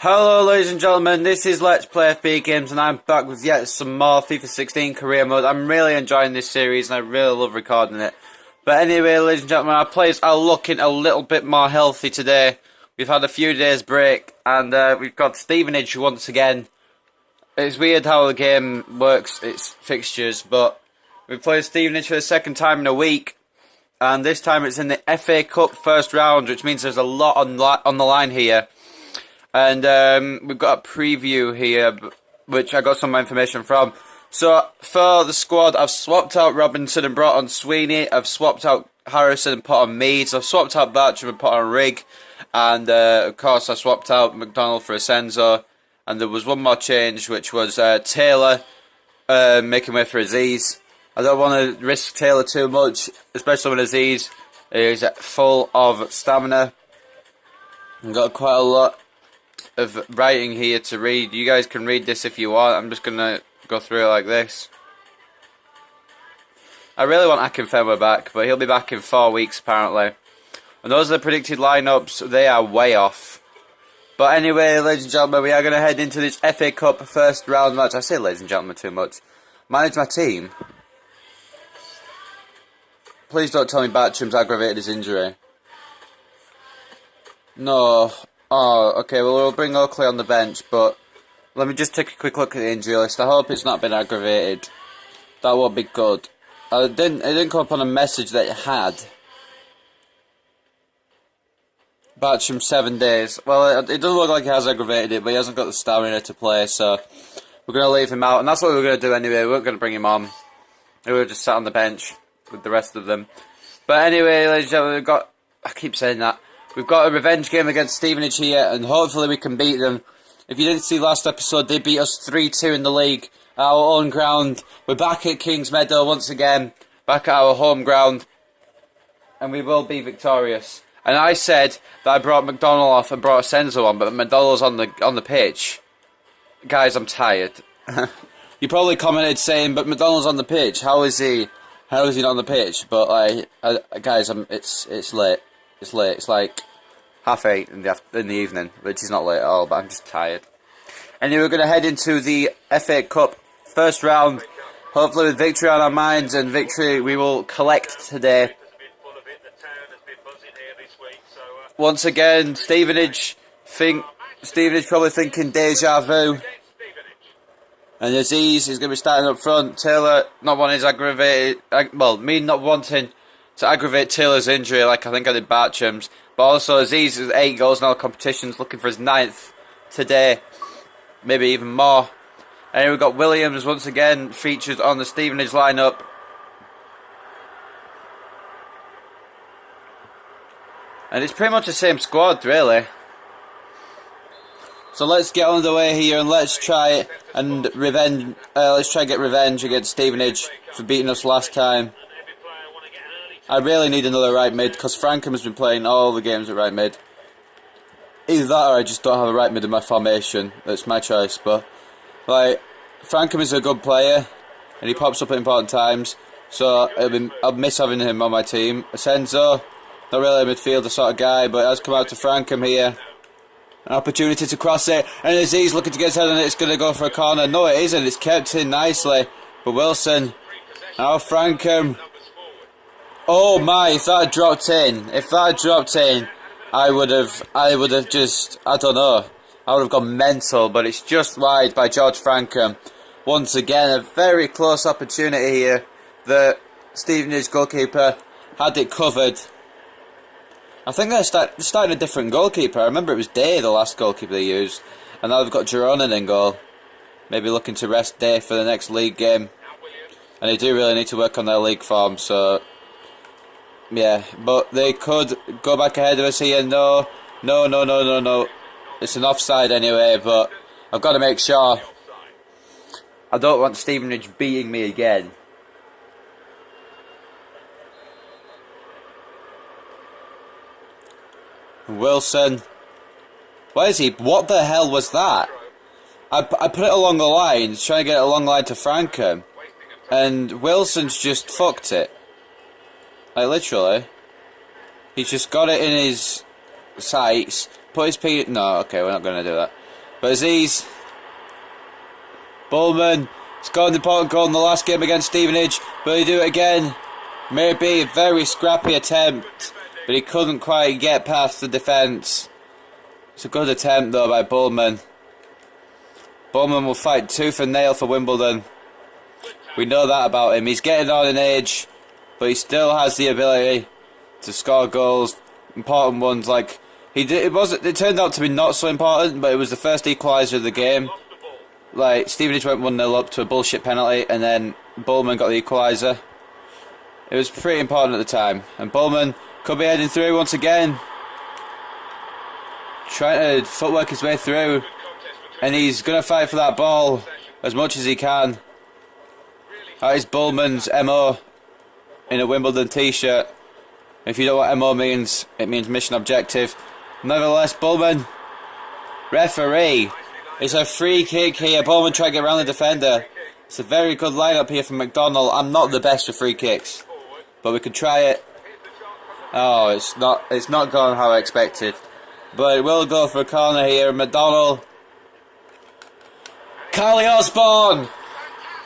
Hello ladies and gentlemen, this is Let's Play FB Games and I'm back with yet some more FIFA 16 career mode. I'm really enjoying this series and I really love recording it. But anyway ladies and gentlemen, our players are looking a little bit more healthy today. We've had a few days break and we've got Stevenage once again. It's weird how the game works, its fixtures, but we've played Stevenage for the second time in a week. And this time it's in the FA Cup first round, which means there's a lot on the line here. And we've got a preview here, which I got some information from. So, for the squad, I've swapped out Robinson and brought on Sweeney. I've swapped out Harrison and put on Meads. I've swapped out Bartram and put on Rigg. And, of course, I swapped out McDonald for Asenzo. And there was one more change, which was Taylor making way for Aziz. I don't want to risk Taylor too much, especially when Aziz is full of stamina. I've got quite a lot of writing here to read. You guys can read this if you want. I'm just gonna go through it like this. I really want Akinfenwa back, but he'll be back in 4 weeks apparently. And those are the predicted lineups. They are way off. But anyway, ladies and gentlemen, we are going to head into this FA Cup first round match. I say ladies and gentlemen too much. Manage my team. Please don't tell me Bartram's aggravated his injury. No. Oh, okay, well, we'll bring Oakley on the bench, but let me just take a quick look at the injury list. I hope it's not been aggravated. That would be good. It didn't come up on a message that it had. Bartram 7 days. Well, it doesn't look like he has aggravated it, but he hasn't got the stamina to play, so we're going to leave him out. And that's what we were going to do anyway. We weren't going to bring him on. We were just sat on the bench with the rest of them. But anyway, ladies and gentlemen, we've got... I keep saying that. We've got a revenge game against Stevenage here, and hopefully we can beat them. If you didn't see last episode, they beat us 3-2 in the league at our own ground. We're back at Kings Meadow once again, back at our home ground, and we will be victorious. And I said that I brought McDonald off and brought Asenzo on, but McDonald's on the pitch. Guys, I'm tired. You probably commented saying, but McDonald's on the pitch. How is he not on the pitch? But like, guys, it's late. It's late. It's like 8:30 in the evening, which is not late at all, but I'm just tired. Anyway, we're going to head into the FA Cup first round, hopefully with victory on our minds, and victory we will collect today. Once again, Stevenage probably thinking deja vu. And Aziz is going to be starting up front. Taylor not wanting his aggravated... Well, me not wanting to aggravate Taylor's injury like I think I did Bartram's. But also Aziz has 8 goals in all competitions, looking for his 9th today. Maybe even more. And we've got Williams once again featured on the Stevenage lineup. And it's pretty much the same squad, really. So let's get on the way here and let's try and get revenge against Stevenage for beating us last time. I really need another right mid because Frankham has been playing all the games at right mid. Either that or I just don't have a right mid in my formation. That's my choice. But like, Frankham is a good player and he pops up at important times. So I'll miss having him on my team. Asenzo, not really a midfielder sort of guy, but it has come out to Frankham here. An opportunity to cross it, and Aziz looking to get his head on it. It's going to go for a corner. No, it isn't. It's kept in nicely. But Wilson, now Frankham. Oh my! If that had dropped in, I would have just, I don't know. I would have gone mental. But it's just wide by George Frankham. Once again, a very close opportunity here. The Stevenage goalkeeper had it covered. I think they're starting a different goalkeeper. I remember it was Day, the last goalkeeper they used. And now they've got Gironin in goal. Maybe looking to rest Day for the next league game. And they do really need to work on their league form, so... Yeah, but they could go back ahead of us here. No. It's an offside anyway, but I've got to make sure. I don't want Stevenage beating me again. Wilson. Where is he? What the hell was that? I put it along the line, trying to get it along the line to Frankham. And Wilson's just fucked it. Like, literally. He's just got it in his sights. Put his P... No, okay, we're not going to do that. But Aziz, Bullman scored an important goal in the last game against Stevenage, but he do it again. Maybe a very scrappy attempt, but he couldn't quite get past the defence. It's a good attempt though by Bullman. Bullman will fight tooth and nail for Wimbledon. We know that about him. He's getting on in age, but he still has the ability to score goals, important ones. Like it turned out to be not so important, but it was the first equaliser of the game. Like Stevenage went 1-0 up to a bullshit penalty, and then Bullman got the equaliser. It was pretty important at the time, and Bullman could be heading through once again, trying to footwork his way through, and he's going to fight for that ball as much as he can. That is Bullman's MO in a Wimbledon t-shirt. If you know what MO means, it means mission objective. Nevertheless, Bullman, referee, it's a free kick here. Bullman trying to get around the defender. It's a very good lineup here from McDonald. I'm not the best for free kicks, but we could try it. Oh, it's not going how I expected, but it will go for a corner here. McDonald, Carly Osborne,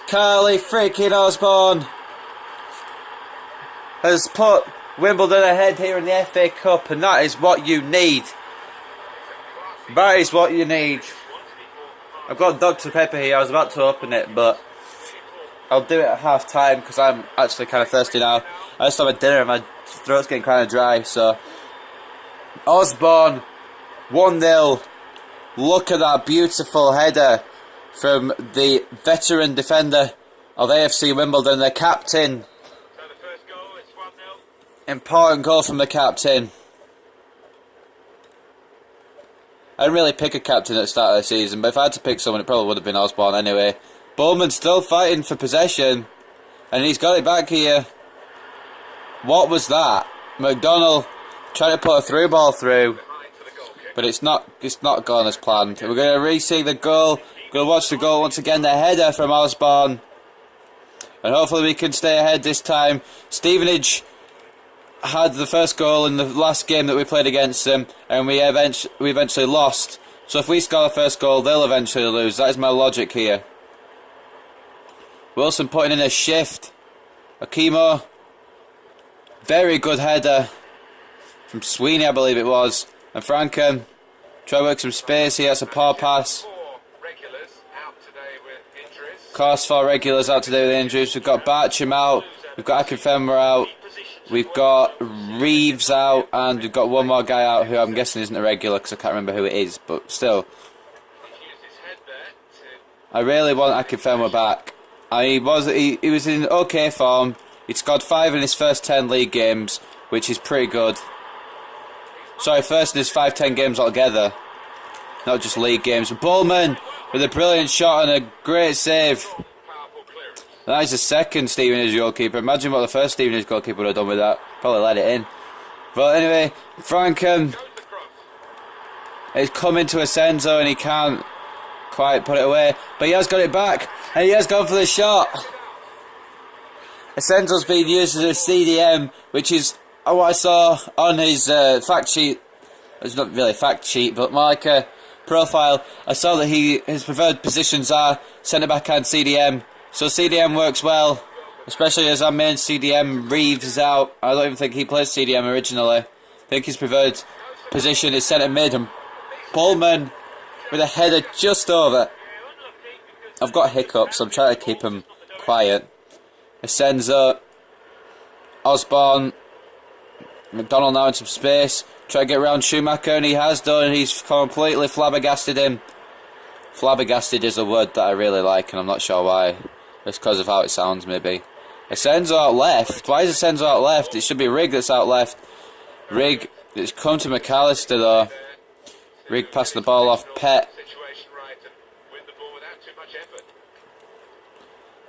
Carly freaking Osborne has put Wimbledon ahead here in the FA Cup, and that is what you need. That is what you need. I've got Dr. Pepper here. I was about to open it, but I'll do it at half time because I'm actually kind of thirsty now. I just had dinner and my throat's getting kind of dry. So Osborne, 1-0. Look at that beautiful header from the veteran defender of AFC Wimbledon, the captain. Important goal from the captain. I didn't really pick a captain at the start of the season, but if I had to pick someone, it probably would have been Osborne anyway. Bowman still fighting for possession, and he's got it back here. What was that? McDonald trying to put a through ball through, but it's not gone as planned. We're going to re-see the goal. Going to watch the goal once again. The header from Osborne, and hopefully we can stay ahead this time. Stevenage had the first goal in the last game that we played against them, and we eventually lost. So if we score the first goal, they'll eventually lose. That is my logic here. Wilson putting in a shift. Akimo, very good header from Sweeney, I believe it was. And Frankham try to work some space here. That's a poor pass. Of course, 4 regulars out today with injuries. We've got Barcham out. We've got Akinfenwa out. We've got Reeves out, and we've got one more guy out who I'm guessing isn't a regular because I can't remember who it is, but still. I really want Akinfenwa back. He was in okay form. He'd scored 5 in his first 10 league games, which is pretty good. Sorry, first in his 5-10 games altogether, not just league games. Bullman with a brilliant shot and a great save. That is the second Stevenage goalkeeper. Imagine what the first Stevenage goalkeeper would have done with that. Probably let it in. But anyway, Frankham is coming to Asenzo and he can't quite put it away. But he has got it back and he has gone for the shot. Asenzo's been used as a CDM, which is what I saw on his fact sheet. It's not really a fact sheet, but more like a profile. I saw that his preferred positions are centre back and CDM. So CDM works well, especially as our main CDM Reeves is out. I don't even think he played CDM originally. I think his preferred position is centre mid, and Pullman with a header just over. I've got hiccups, so I'm trying to keep him quiet. Asenzo, Osborne, McDonald now in some space. Try to get around Schumacher, and he has done, and he's completely flabbergasted him. Flabbergasted is a word that I really like, and I'm not sure why. It's because of how it sounds, maybe. Asenzo out left. Why is Asenzo out left? It should be Rigg that's out left. Rigg, it's come to McAllister though. Rigg passed the ball off Pett.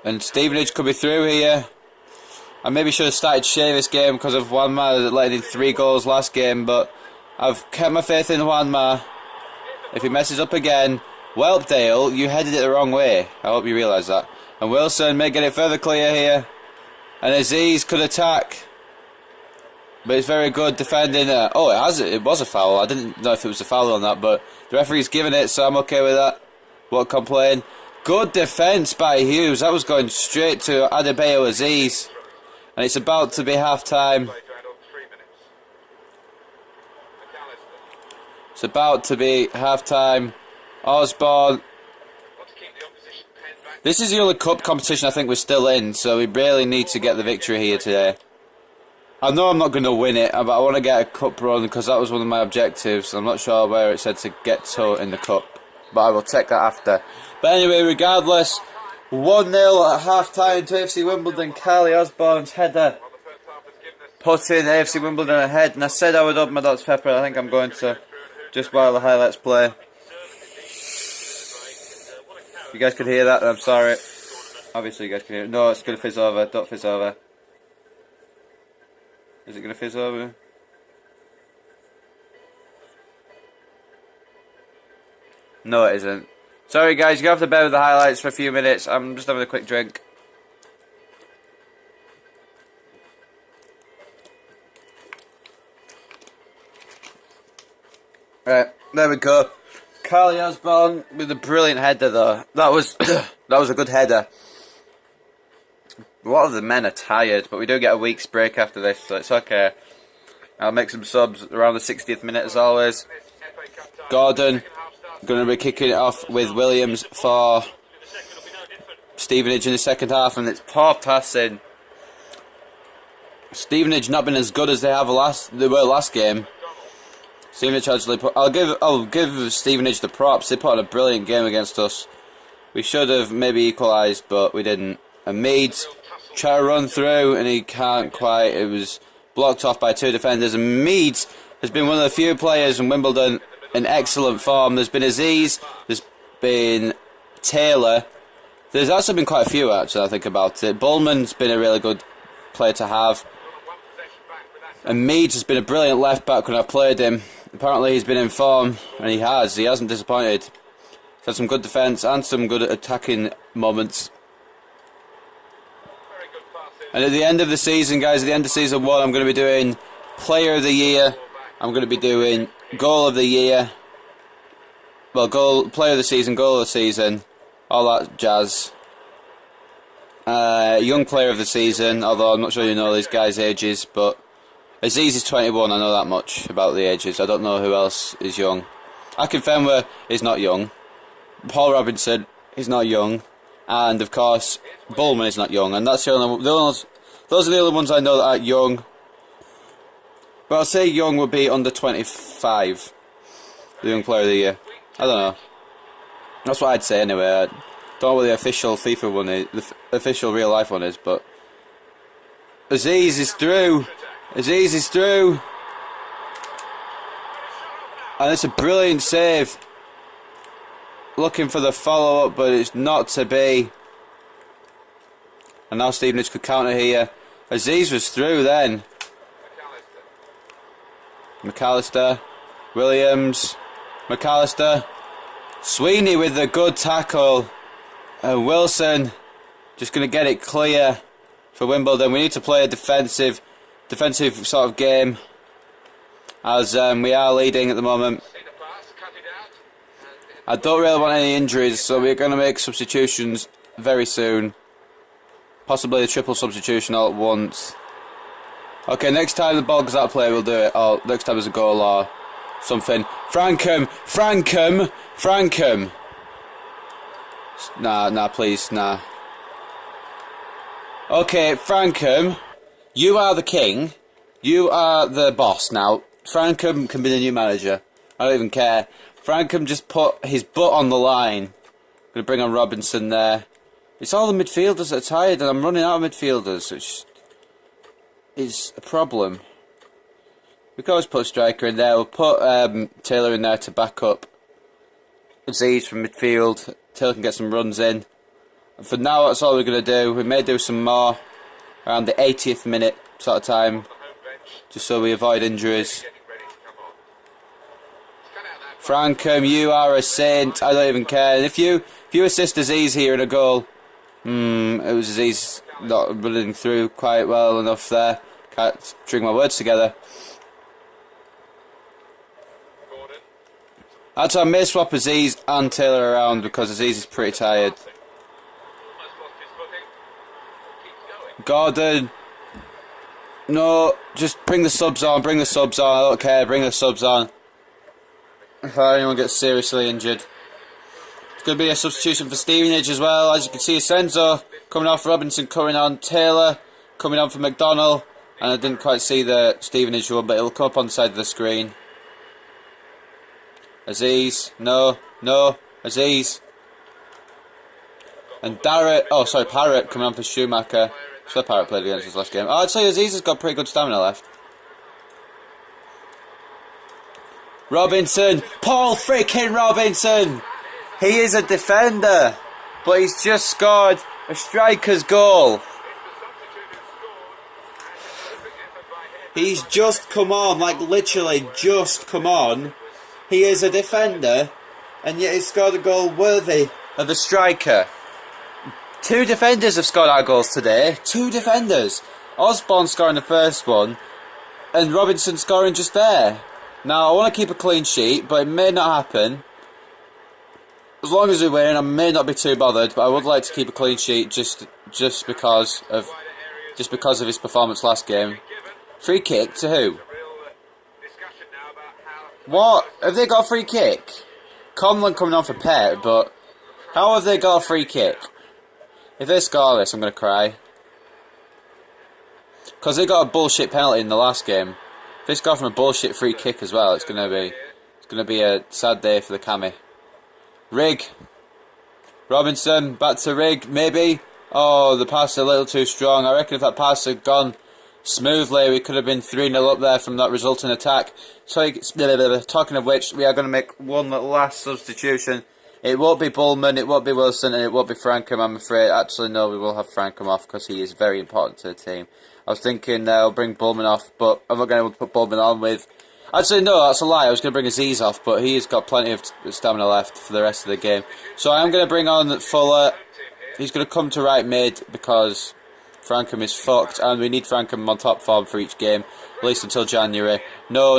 And Stevenage could be through here. I maybe should have started Shea this game because of Wanma letting in 3 goals last game, but I've kept my faith in Wanma. If he messes up again, Whelpdale, you headed it the wrong way. I hope you realise that. And Wilson may get it further clear here. And Aziz could attack. But it's very good defending. Oh, it was a foul. I didn't know if it was a foul on that, but the referee's given it, so I'm okay with that. Won't complain. Good defence by Hughes. That was going straight to Adebayo Aziz. And it's about to be half-time. It's about to be half-time. Osborne. This is the only cup competition I think we're still in, so we really need to get the victory here today. I know I'm not going to win it, but I want to get a cup run because that was one of my objectives. I'm not sure where it said to get to in the cup, but I will check that after. But anyway, regardless, 1-0 at half-time to AFC Wimbledon. Carly Osborne's header putting AFC Wimbledon ahead. And I said I would up my Dr. Pepper. I think I'm going to just while the highlights play. You guys could hear that, I'm sorry. Obviously you guys can hear it. No, it's going to fizz over. Don't fizz over. Is it going to fizz over? No, it isn't. Sorry guys, you have to bear with the highlights for a few minutes. I'm just having a quick drink. Right, there we go. Carly Osborne with a brilliant header though. That was that was a good header. A lot of the men are tired, but we do get a week's break after this, so it's okay. I'll make some subs around the 60th minute as always. Gordon going to be kicking it off with Williams for Stevenage in the second half, and it's poor passing. Stevenage not been as good as they were last game. Stevenage actually I'll give Stevenage the props. They put on a brilliant game against us. We should have maybe equalised, but we didn't. And Meads try to run through, and he can't quite. It was blocked off by two defenders. And Meads has been one of the few players in Wimbledon in excellent form. There's been Aziz, there's been Taylor. There's also been quite a few actually, I think about it. Bullman's been a really good player to have. And Meads has been a brilliant left back when I've played him. Apparently he's been in form, and he hasn't disappointed. He's had some good defence and some good attacking moments. And at the end of the season, guys, at the end of season 1, I'm going to be doing Player of the Year. I'm going to be doing Goal of the Year. Well, Player of the Season, Goal of the Season, all that jazz. Young Player of the Season, although I'm not sure you know these guys' ages, but Aziz is 21, I know that much about the ages. I don't know who else is young. Akinfenwa is not young. Paul Robinson is not young. And of course, Bullman is not young. And that's those are the only ones I know that are young. But I'll say young would be under 25. The Young Player of the Year. I don't know. That's what I'd say anyway. I don't know what the official FIFA one is, the official real life one is, but Aziz is through. Aziz is through. And it's a brilliant save. Looking for the follow-up, but it's not to be. And now Stevenage could counter here. Aziz was through then. McAllister. Williams. McAllister. Sweeney with the good tackle. And Wilson just going to get it clear for Wimbledon. We need to play a defensive sort of game, as we are leading at the moment. I don't really want any injuries, so we're going to make substitutions very soon. Possibly a triple substitution all at once. Okay, next time the ball goes out of play, we'll do it. Or next time there's a goal or something. Frankham! Nah, please, nah. Okay, Frankham, you are the king. You are the boss now. Frankham can be the new manager. I don't even care. Frankham just put his butt on the line. Going to bring on Robinson there. It's all the midfielders that are tired, and I'm running out of midfielders, which is a problem. We can always put a striker in there. We'll put Taylor in there to back up Aziz from midfield. Taylor can get some runs in. And for now, that's all we're going to do. We may do some more around the 80th minute sort of time, just so we avoid injuries. Frankham, you are a saint. I don't even care. And if you assist Aziz here in a goal, it was Aziz not running through quite well enough there. Can't string my words together. Actually, I may swap Aziz and Taylor around because Aziz is pretty tired. Gordon. No, just bring the subs on, bring the subs on. I don't care, bring the subs on. If anyone gets seriously injured. It's going to be a substitution for Stevenage as well. As you can see, Senzo coming off, Robinson coming on, Taylor coming on for McDonnell. And I didn't quite see the Stevenage one, but it'll come up on the side of the screen. Aziz, no, Aziz. And Parrott coming on for Schumacher. So Parrott played against us last game. Oh, I'd say Aziz has got pretty good stamina left. Robinson, Paul freaking Robinson! He is a defender, but he's just scored a striker's goal. He's just come on, like literally just come on. He is a defender, and yet he's scored a goal worthy of a striker. 2 defenders have scored our goals today. 2 defenders. Osborne scoring the first one, and Robinson scoring just there. Now, I want to keep a clean sheet, but it may not happen. As long as we win, I may not be too bothered, but I would like to keep a clean sheet just because of his performance last game. Free kick to who? What? Have they got a free kick? Conlon coming on for Pep, but how have they got a free kick? If they score this, I'm going to cry. Because they got a bullshit penalty in the last game. If they score from a bullshit free kick as well, it's going to be a sad day for the Cammy. Rigg. Robinson, back to Rigg, maybe. Oh, the pass is a little too strong. I reckon if that pass had gone smoothly, we could have been 3-0 up there from that resulting attack. So, talking of which, we are going to make one last substitution. It won't be Bullman, it won't be Wilson, and it won't be Frankham, I'm afraid. Actually, no, we will have Frankham off because he is very important to the team. I was thinking I'll bring Bullman off, but I'm not going to put Bullman on with... Actually, no, that's a lie. I was going to bring Aziz off, but he's got plenty of stamina left for the rest of the game. So I'm going to bring on Fuller. He's going to come to right mid because Frankham is fucked, and we need Frankham on top form for each game, at least until January. No.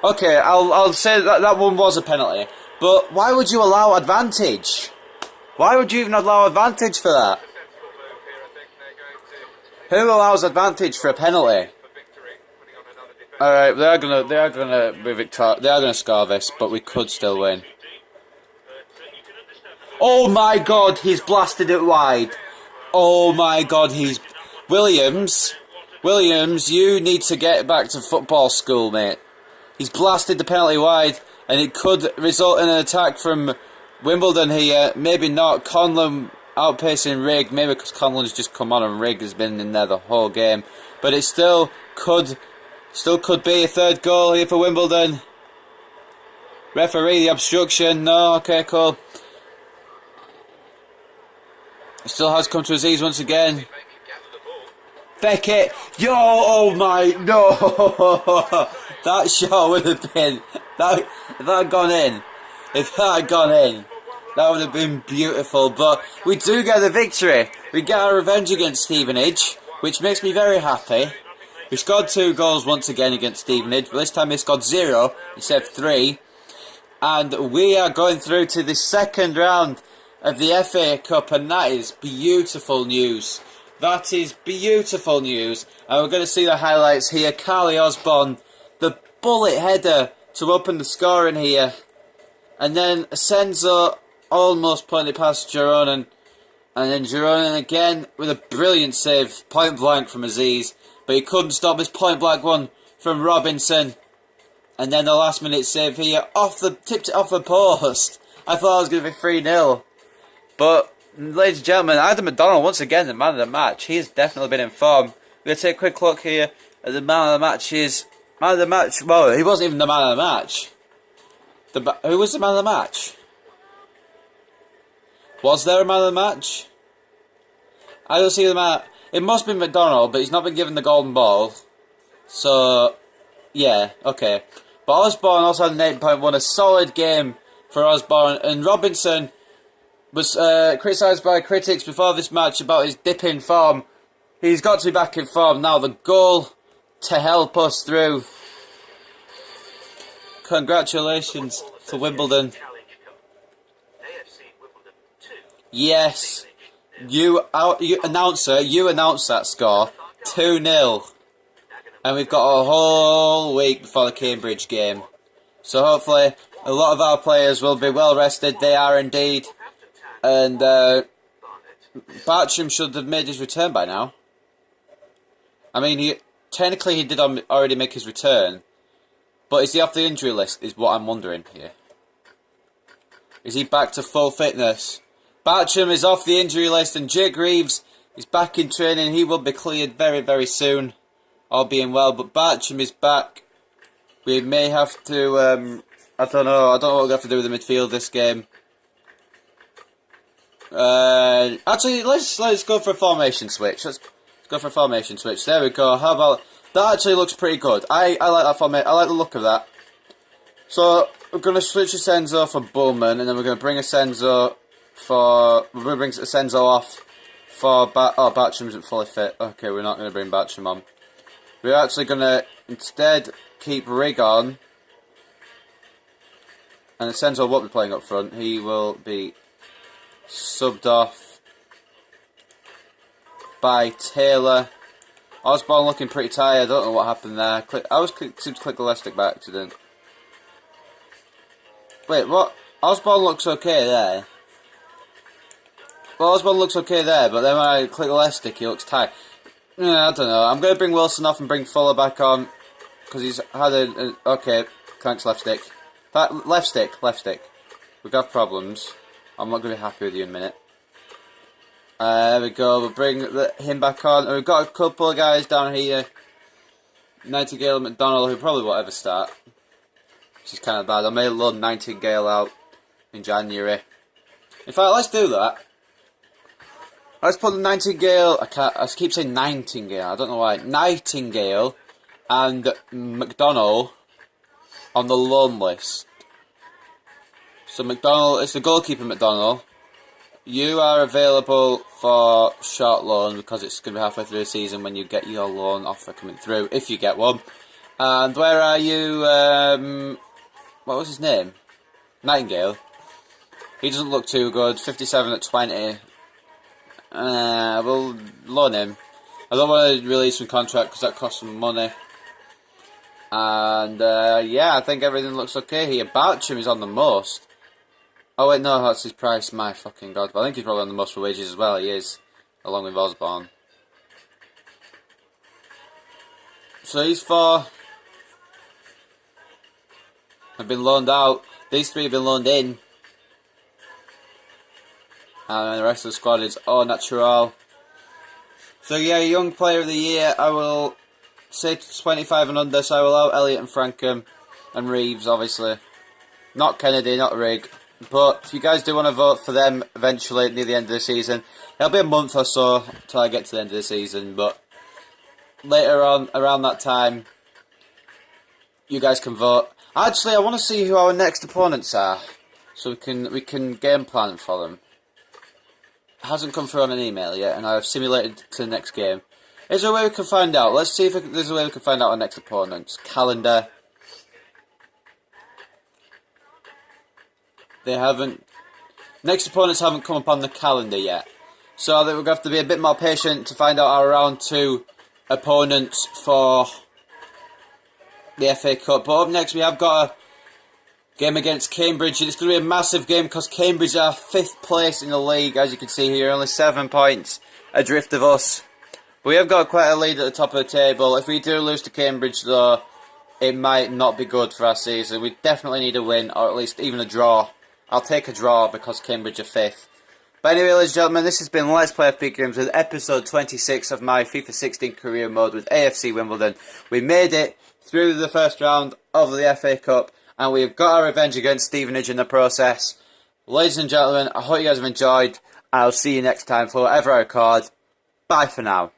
Okay, I'll say that one was a penalty, but why would you allow advantage? Why would you even allow advantage for that? Who allows advantage for a penalty? All right, they are gonna be victorious. They are gonna score this, but we could still win. Oh my God, he's blasted it wide. Oh my God, he's Williams. You need to get back to football school, mate. He's blasted the penalty wide, and it could result in an attack from Wimbledon here. Maybe not. Conlon outpacing Rigg. Maybe because Conlon's just come on and Rigg has been in there the whole game. But it still could be a third goal here for Wimbledon. Referee, the obstruction. No, okay, cool. It still has come to Aziz once again. Beckett. Yo, oh my, no. That shot would have been, if that had gone in, that would have been beautiful. But we do get the victory. We get our revenge against Stevenage, which makes me very happy. We scored 2 goals once again against Stevenage, but this time we scored 0 instead of 3. And we are going through to the second round of the FA Cup, and that is beautiful news. That is beautiful news. And we're going to see the highlights here. Carly Osborne, the bullet header to open the scoring here. And then Senzo almost putting it past Gironin. And then Gironin again with a brilliant save, point blank from Aziz. But he couldn't stop his point blank one from Robinson. And then the last minute save here, tipped it off the post. I thought it was going to be 3-0. But, ladies and gentlemen, Adam McDonnell, once again, the man of the match. He has definitely been in form. We're going to take a quick look here at the man of the match. Man of the match, well, he wasn't even the man of the match. Who was the man of the match? Was there a man of the match? I don't see the man. It must be McDonnell, but he's not been given the golden ball. So, yeah, okay. But Osborne also had an 8.1, a solid game for Osborne. And Robinson, was criticised by critics before this match about his dip in form. He's got to be back in form now. The goal to help us through. Congratulations to Wimbledon. Yes. You announced that score. 2-0. And we've got a whole week before the Cambridge game. So hopefully a lot of our players will be well rested. They are indeed. And Bartram should have made his return by now. I mean, technically he did already make his return. But is he off the injury list, is what I'm wondering here. Is he back to full fitness? Bartram is off the injury list and Jake Reeves is back in training. He will be cleared very, very soon. All being well, but Bartram is back. We may have to, I don't know what we have to do with the midfield this game. Actually, let's go for a formation switch. Let's go for a formation switch. There we go. How about that? Actually looks pretty good. I like that formation. I like the look of that. So we're gonna switch a Senzo for Bowman, and then we're gonna bring a Senzo off for Bartram isn't fully fit. Okay, we're not gonna bring Bartram on. We're actually gonna instead keep Rig on, and Senzo won't be playing up front. He will be subbed off by Taylor. Osborne looking pretty tired. I don't know what happened there. I seem to click the left stick by accident. Wait, what? Osborne looks okay there. Well, Osborne looks okay there, but then when I click the left stick, he looks tired. I don't know. I'm going to bring Wilson off and bring Fuller back on, because he's had okay, thanks left stick. Left stick. We've got problems. I'm not going to be happy with you in a minute. There we go, we'll bring him back on. And we've got a couple of guys down here. Nightingale and McDonald, who probably won't ever start. Which is kind of bad. I may loan Nightingale out in January. In fact, let's do that. Let's put the Nightingale, I keep saying Nightingale, I don't know why. Nightingale and McDonald on the loan list. So McDonald, it's the goalkeeper McDonald. You are available for short loan because it's going to be halfway through the season when you get your loan offer coming through, if you get one. And where are you, what was his name? Nightingale. He doesn't look too good, 57 at 20. We'll loan him. I don't want to release him contract because that costs some money. And yeah, I think everything looks okay here. Bartram is on the most. Oh wait, no, that's his price. My fucking god. But I think he's probably on the most for wages as well. He is, along with Osborne. So these four have been loaned out. These three have been loaned in. And the rest of the squad is au natural. So yeah, young player of the year, I will say 25 and under, so I will allow Elliott and Frankham and Reeves, obviously. Not Kennedy, not Rigg. But if you guys do want to vote for them eventually near the end of the season, it'll be a month or so till I get to the end of the season, but later on, around that time, you guys can vote. Actually, I want to see who our next opponents are, so we can game plan for them. It hasn't come through on an email yet, and I've simulated to the next game. Is there a way we can find out? Let's see if there's a way we can find out our next opponents. Calendar. They haven't. Next opponents haven't come up on the calendar yet. So I think we're going to have to be a bit more patient to find out our round 2 opponents for the FA Cup. But up next we have got a game against Cambridge. It's going to be a massive game because Cambridge are 5th place in the league. As you can see here, only 7 points adrift of us. But we have got quite a lead at the top of the table. If we do lose to Cambridge though, it might not be good for our season. We definitely need a win, or at least even a draw. I'll take a draw because Cambridge are 5th. But anyway, ladies and gentlemen, this has been Let's Play FP Games with episode 26 of my FIFA 16 career mode with AFC Wimbledon. We made it through the first round of the FA Cup, and we've got our revenge against Stevenage in the process. Ladies and gentlemen, I hope you guys have enjoyed. I'll see you next time for whatever I record. Bye for now.